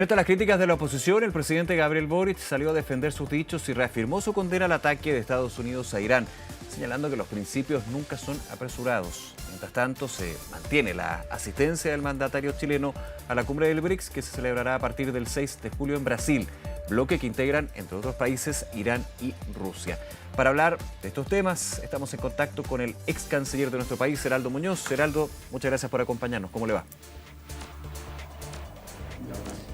Frente a las críticas de la oposición, el presidente Gabriel Boric salió a defender sus dichos y reafirmó su condena al ataque de Estados Unidos a Irán, señalando que los principios nunca son apresurados. Mientras tanto, se mantiene la asistencia del mandatario chileno a la cumbre del BRICS, que se celebrará a partir del 6 de julio en Brasil, bloque que integran, entre otros países, Irán y Rusia. Para hablar de estos temas, estamos en contacto con el ex canciller de nuestro país, Heraldo Muñoz. Heraldo, muchas gracias por acompañarnos. ¿Cómo le va?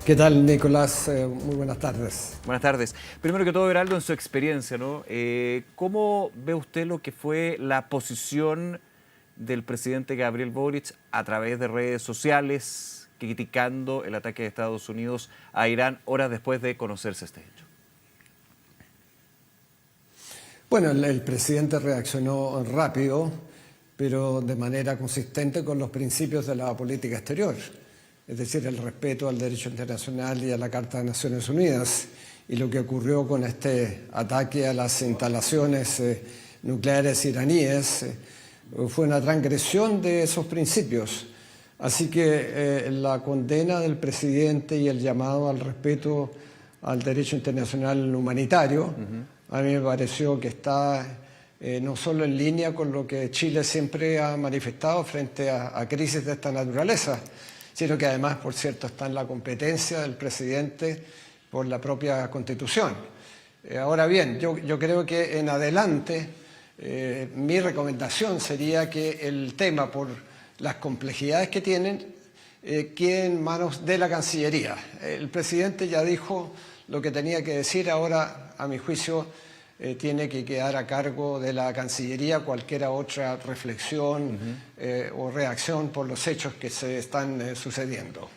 ¿Qué tal, Nicolás? Muy buenas tardes. Buenas tardes. Primero que todo, Heraldo, en su experiencia, ¿no? ¿Cómo ve usted lo que fue la posición del presidente Gabriel Boric a través de redes sociales, criticando el ataque de Estados Unidos a Irán horas después de conocerse este hecho? Bueno, el presidente reaccionó rápido, pero de manera consistente con los principios de la política exterior. Es decir, el respeto al derecho internacional y a la Carta de Naciones Unidas. Y lo que ocurrió con este ataque a las instalaciones nucleares iraníes fue una transgresión de esos principios. Así que la condena del presidente y el llamado al respeto al derecho internacional humanitario, a mí me pareció que está no solo en línea con lo que Chile siempre ha manifestado frente a crisis de esta naturaleza, sino que además, por cierto, está en la competencia del presidente por la propia Constitución. Ahora bien, yo creo que en adelante mi recomendación sería que el tema, por las complejidades que tienen, quede en manos de la Cancillería. El presidente ya dijo lo que tenía que decir, ahora, a mi juicio, tiene que quedar a cargo de la Cancillería cualquier otra reflexión o reacción por los hechos que se están sucediendo.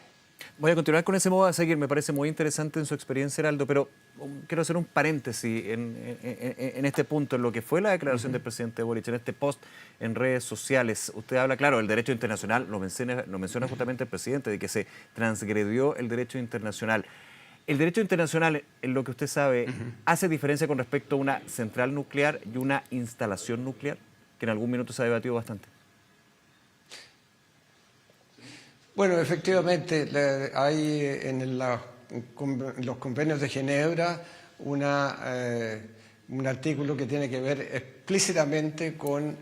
Voy a continuar con ese modo de seguir, me parece muy interesante en su experiencia, Heraldo, pero quiero hacer un paréntesis en este punto, en lo que fue la declaración del presidente Boric, en este post en redes sociales. Usted habla, claro, del derecho internacional, lo menciona justamente el presidente, de que se transgredió el derecho internacional. ¿El derecho internacional, en lo que usted sabe, hace diferencia con respecto a una central nuclear y una instalación nuclear? Que en algún minuto se ha debatido bastante. Bueno, efectivamente, hay en los convenios de Ginebra un artículo que tiene que ver explícitamente con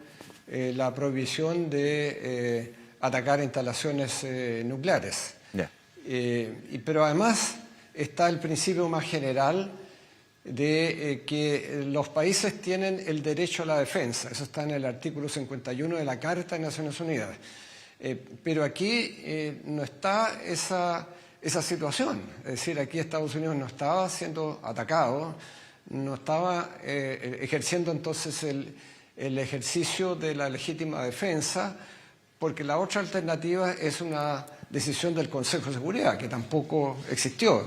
la prohibición de atacar instalaciones nucleares. Yeah. Pero además está el principio más general de que los países tienen el derecho a la defensa. Eso está en el artículo 51 de la Carta de Naciones Unidas. Pero aquí no está esa situación. Es decir, aquí Estados Unidos no estaba siendo atacado, no estaba ejerciendo entonces el ejercicio de la legítima defensa, porque la otra alternativa es una decisión del Consejo de Seguridad, que tampoco existió.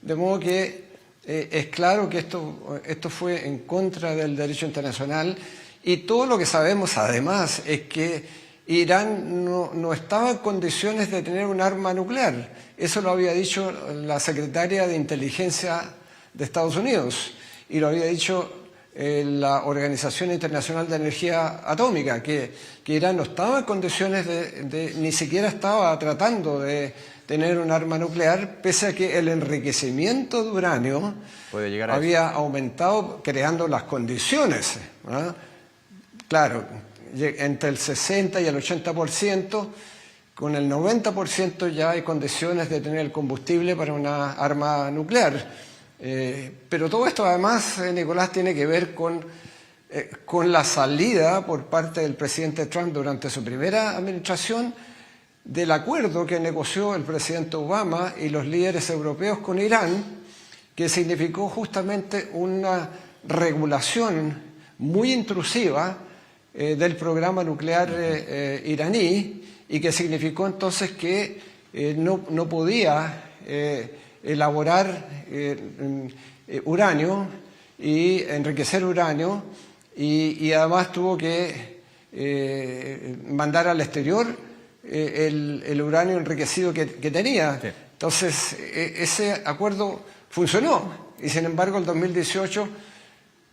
De modo que es claro que esto fue en contra del derecho internacional, y todo lo que sabemos además es que Irán no estaba en condiciones de tener un arma nuclear. Eso lo había dicho la secretaria de Inteligencia de Estados Unidos y lo había dicho la Organización Internacional de Energía Atómica, que Irán no estaba en condiciones ni siquiera estaba tratando de tener un arma nuclear, pese a que el enriquecimiento de uranio había aumentado, creando las condiciones, ¿no? Claro, entre el 60 y el 80%, con el 90% ya hay condiciones de tener el combustible para una arma nuclear. Pero todo esto además, Nicolás, tiene que ver con la salida por parte del presidente Trump durante su primera administración del acuerdo que negoció el presidente Obama y los líderes europeos con Irán, que significó justamente una regulación muy intrusiva del programa nuclear iraní, y que significó entonces que no podía elaborar uranio y enriquecer uranio, y además tuvo que mandar al exterior el uranio enriquecido que tenía. Sí. Entonces ese acuerdo funcionó, y sin embargo en 2018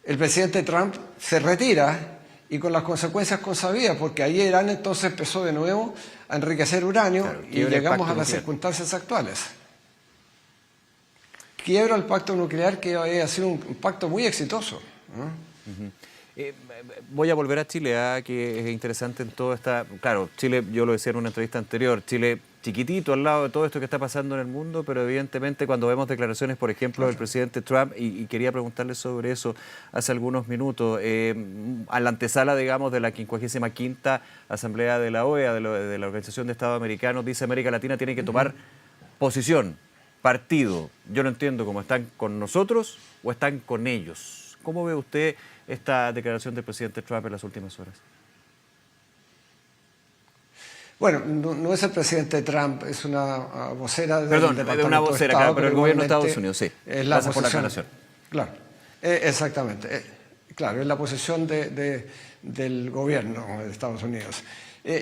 el presidente Trump se retira, y con las consecuencias consabidas, porque ahí Irán entonces empezó de nuevo a enriquecer uranio, claro, y llegamos a las circunstancias actuales. quiebra el pacto nuclear que ha sido un pacto muy exitoso, ¿no? Voy a volver a Chile, que es interesante en todo esta... Claro, Chile, yo lo decía en una entrevista anterior, Chile chiquitito al lado de todo esto que está pasando en el mundo, pero evidentemente cuando vemos declaraciones, por ejemplo, del presidente Trump, y quería preguntarle sobre eso hace algunos minutos, a la antesala, digamos, de la 55ª Asamblea de la OEA, de la Organización de Estados Americanos, dice América Latina tiene que tomar posición, partido. Yo no entiendo cómo están con nosotros o están con ellos. ¿Cómo ve usted esta declaración del presidente Trump en las últimas horas? Bueno, no es el presidente Trump, es una vocera del Departamento de una vocera, de Estado, claro, pero el gobierno de Estados Unidos, sí. Es la Gracias por la posición, aclaración. claro, exactamente. Claro, es la posición del gobierno de Estados Unidos.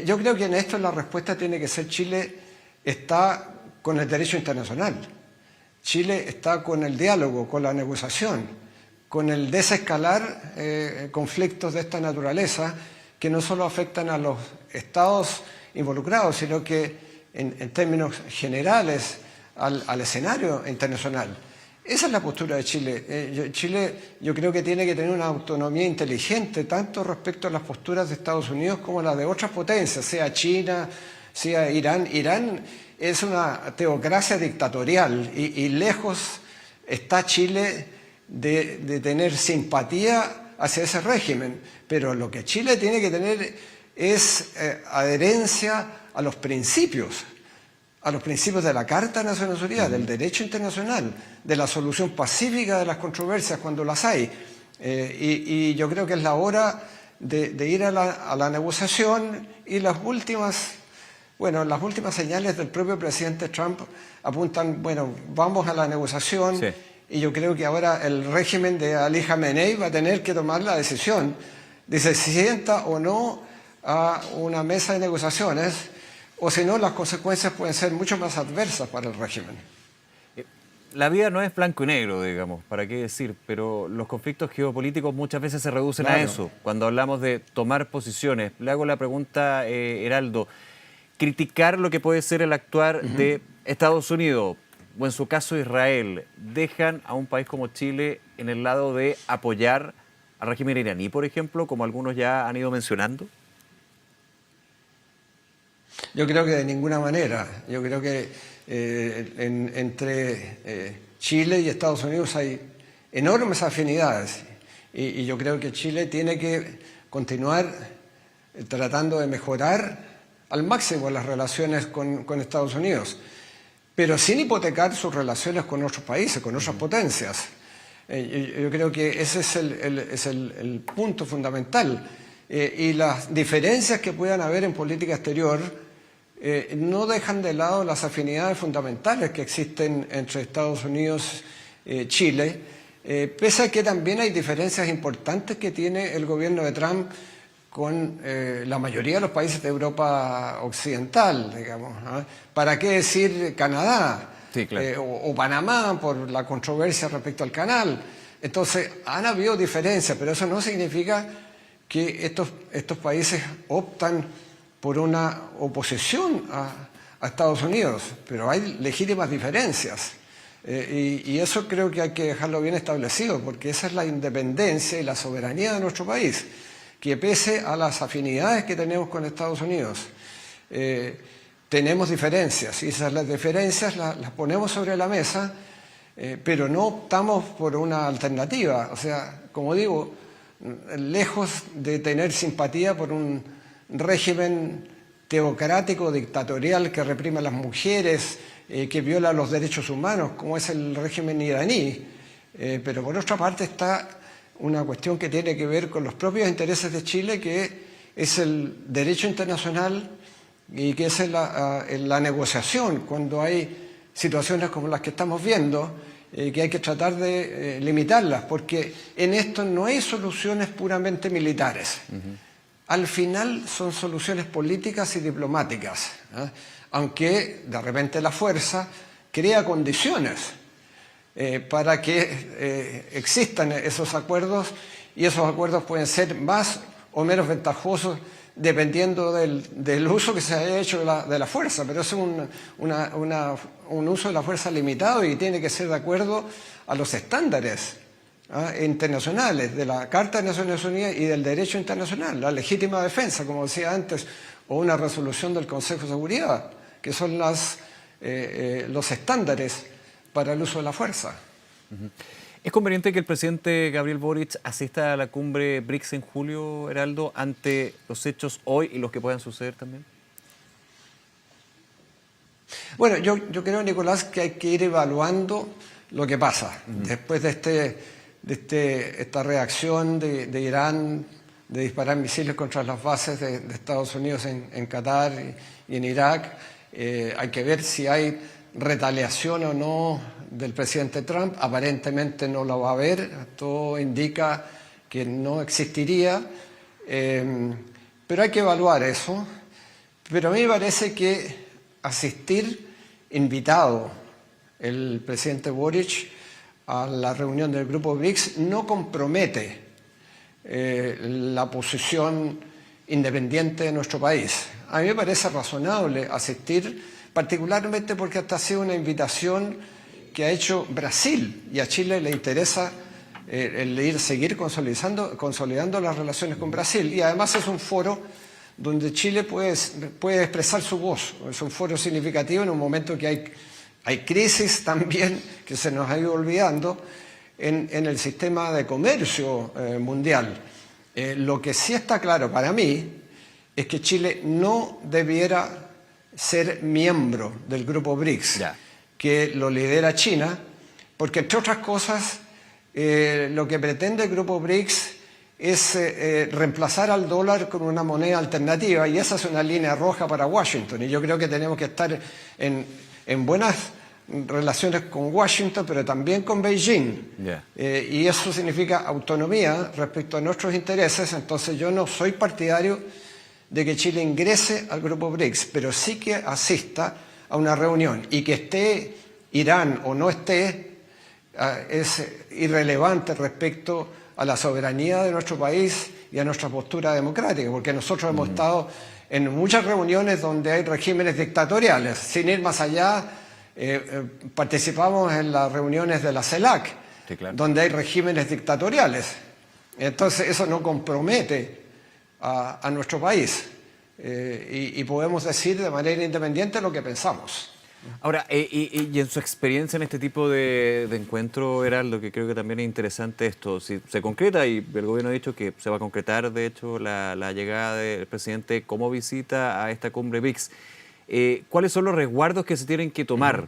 Yo creo que en esto la respuesta tiene que ser Chile está con el derecho internacional. Chile está con el diálogo, con la negociación, con el desescalar conflictos de esta naturaleza que no solo afectan a los estados involucrados, sino que en términos generales al escenario internacional. Esa es la postura de Chile. Chile yo creo que tiene que tener una autonomía inteligente, tanto respecto a las posturas de Estados Unidos como las de otras potencias, sea China, sea Irán. Irán es una teocracia dictatorial y lejos está Chile de tener simpatía hacia ese régimen, pero lo que Chile tiene que tener es adherencia a los principios de la Carta de Naciones Unidas, del derecho internacional, de la solución pacífica de las controversias cuando las hay. Y yo creo que es la hora de ir a la negociación, y las últimas señales del propio presidente Trump apuntan, bueno, vamos a la negociación. Sí. Y yo creo que ahora el régimen de Ali Khamenei va a tener que tomar la decisión de si se sienta o no a una mesa de negociaciones, o si no, las consecuencias pueden ser mucho más adversas para el régimen. La vida no es blanco y negro, digamos, para qué decir, pero los conflictos geopolíticos muchas veces se reducen a eso. Cuando hablamos de tomar posiciones, le hago la pregunta, Heraldo, criticar lo que puede ser el actuar de Estados Unidos, o en su caso Israel, ¿dejan a un país como Chile en el lado de apoyar al régimen iraní, por ejemplo, como algunos ya han ido mencionando? Yo creo que de ninguna manera. Yo creo que entre Chile y Estados Unidos hay enormes afinidades, y yo creo que Chile tiene que continuar tratando de mejorar al máximo las relaciones con Estados Unidos, pero sin hipotecar sus relaciones con otros países, con otras potencias. Yo creo que ese es el punto fundamental. Y las diferencias que puedan haber en política exterior no dejan de lado las afinidades fundamentales que existen entre Estados Unidos y Chile, pese a que también hay diferencias importantes que tiene el gobierno de Trump con la mayoría de los países de Europa occidental, digamos. ¿Para qué decir Canadá? Sí, claro. O Panamá, por la controversia respecto al canal. Entonces, han habido diferencias, pero eso no significa que estos países optan por una oposición a Estados Unidos, pero hay legítimas diferencias. Y eso creo que hay que dejarlo bien establecido, porque esa es la independencia y la soberanía de nuestro país, que pese a las afinidades que tenemos con Estados Unidos, tenemos diferencias, y esas diferencias las ponemos sobre la mesa, pero no optamos por una alternativa. O sea, como digo, lejos de tener simpatía por un régimen teocrático, dictatorial, que reprime a las mujeres, que viola los derechos humanos, como es el régimen iraní, pero por otra parte está una cuestión que tiene que ver con los propios intereses de Chile, que es el derecho internacional y que es la negociación, cuando hay situaciones como las que estamos viendo, que hay que tratar de limitarlas, porque en esto no hay soluciones puramente militares. Al final son soluciones políticas y diplomáticas, aunque de repente la fuerza crea condiciones para que existan esos acuerdos, y esos acuerdos pueden ser más o menos ventajosos dependiendo del uso que se haya hecho de la fuerza, pero es un uso de la fuerza limitado y tiene que ser de acuerdo a los estándares internacionales de la Carta de Naciones Unidas y del derecho internacional, la legítima defensa, como decía antes, o una resolución del Consejo de Seguridad, que son los estándares para el uso de la fuerza. ¿Es conveniente que el presidente Gabriel Boric asista a la cumbre BRICS en julio, Heraldo, ante los hechos hoy y los que puedan suceder también? Bueno, yo creo, Nicolás, que hay que ir evaluando lo que pasa. Después de esta reacción de Irán de disparar misiles contra las bases de Estados Unidos en Qatar y en Irak, hay que ver si hay retaliación o no del presidente Trump. Aparentemente no lo va a haber, todo indica que no existiría, pero hay que evaluar eso. Pero a mí me parece que asistir invitado el presidente Boric a la reunión del Grupo BRICS no compromete la posición independiente de nuestro país. A mí me parece razonable asistir, particularmente porque esta ha sido una invitación que ha hecho Brasil y a Chile le interesa seguir consolidando las relaciones con Brasil, y además es un foro donde Chile puede expresar su voz. Es un foro significativo en un momento que hay crisis también que se nos ha ido olvidando en el sistema de comercio mundial. Lo que sí está claro para mí es que Chile no debiera ser miembro del Grupo BRICS, que lo lidera China, porque entre otras cosas lo que pretende el Grupo BRICS es reemplazar al dólar con una moneda alternativa, y esa es una línea roja para Washington, y yo creo que tenemos que estar en buenas relaciones con Washington, pero también con Beijing. Y eso significa autonomía respecto a nuestros intereses. Entonces yo no soy partidario de que Chile ingrese al Grupo BRICS, pero sí que asista a una reunión, y que esté Irán o no esté es irrelevante respecto a la soberanía de nuestro país y a nuestra postura democrática, porque nosotros hemos estado en muchas reuniones donde hay regímenes dictatoriales. Sin ir más allá, participamos en las reuniones de la CELAC, sí, claro, donde hay regímenes dictatoriales. Entonces eso no compromete a nuestro país, y podemos decir de manera independiente lo que pensamos. Ahora, y en su experiencia en este tipo de encuentro, Heraldo, que creo que también es interesante esto, si se concreta, y el gobierno ha dicho que se va a concretar, de hecho, la llegada del presidente como visita a esta cumbre BRICS, ¿cuáles son los resguardos que se tienen que tomar?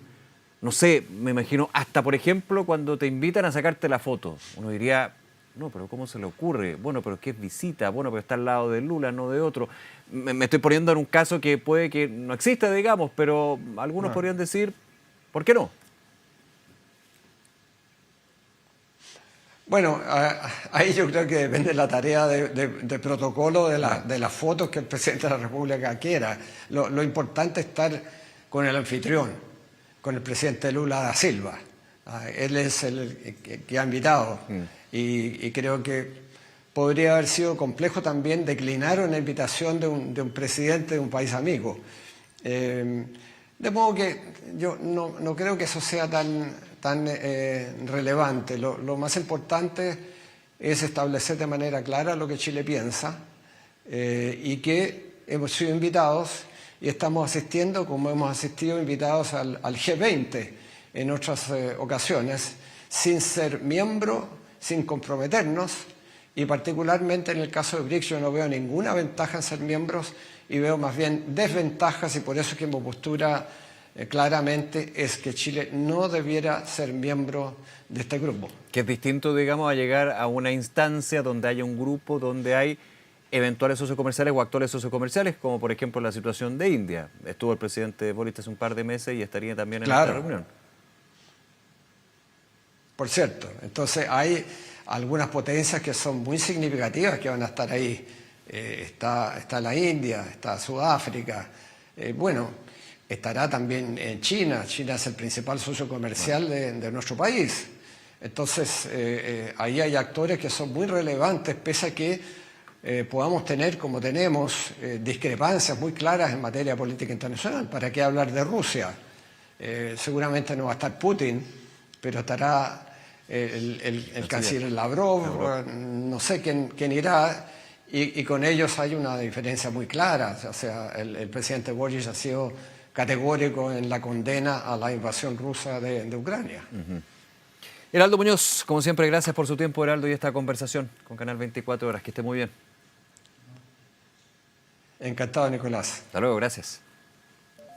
No sé, me imagino, hasta por ejemplo, cuando te invitan a sacarte la foto, uno diría, no, pero ¿cómo se le ocurre? Bueno, pero ¿qué es visita? Bueno, pero está al lado de Lula, no de otro. Me estoy poniendo en un caso que puede que no exista, digamos, pero algunos podrían decir, ¿por qué no? Bueno, ahí yo creo que depende la tarea de protocolo de las fotos que el presidente de la República quiera. Lo importante es estar con el anfitrión, con el presidente Lula da Silva. Él es el que ha invitado, y creo que podría haber sido complejo también declinar una invitación de un presidente de un país amigo. De modo que yo no creo que eso sea tan relevante. Lo más importante es establecer de manera clara lo que Chile piensa, y que hemos sido invitados y estamos asistiendo, como hemos asistido invitados al G20 en otras ocasiones, sin ser miembro, sin comprometernos, y particularmente en el caso de BRICS yo no veo ninguna ventaja en ser miembros y veo más bien desventajas, y por eso es que mi postura claramente es que Chile no debiera ser miembro de este grupo. Que es distinto, digamos, a llegar a una instancia donde haya un grupo, donde hay eventuales socios comerciales o actuales socios comerciales, como por ejemplo la situación de India. Estuvo el presidente Boric hace un par de meses y estaría también en esta reunión. Por cierto, entonces hay algunas potencias que son muy significativas que van a estar ahí. Está la India, está Sudáfrica, bueno, estará también en China. China es el principal socio comercial de nuestro país. Entonces, ahí hay actores que son muy relevantes, pese a que podamos tener, como tenemos, discrepancias muy claras en materia de política internacional. ¿Para qué hablar de Rusia? Seguramente no va a estar Putin, pero estará el canciller Lavrov, no sé quién irá, y con ellos hay una diferencia muy clara. O sea, el presidente Boric ha sido categórico en la condena a la invasión rusa de Ucrania. Heraldo Muñoz, como siempre, gracias por su tiempo, Heraldo, y esta conversación con Canal 24 Horas. Que esté muy bien. Encantado, Nicolás. Hasta luego, gracias.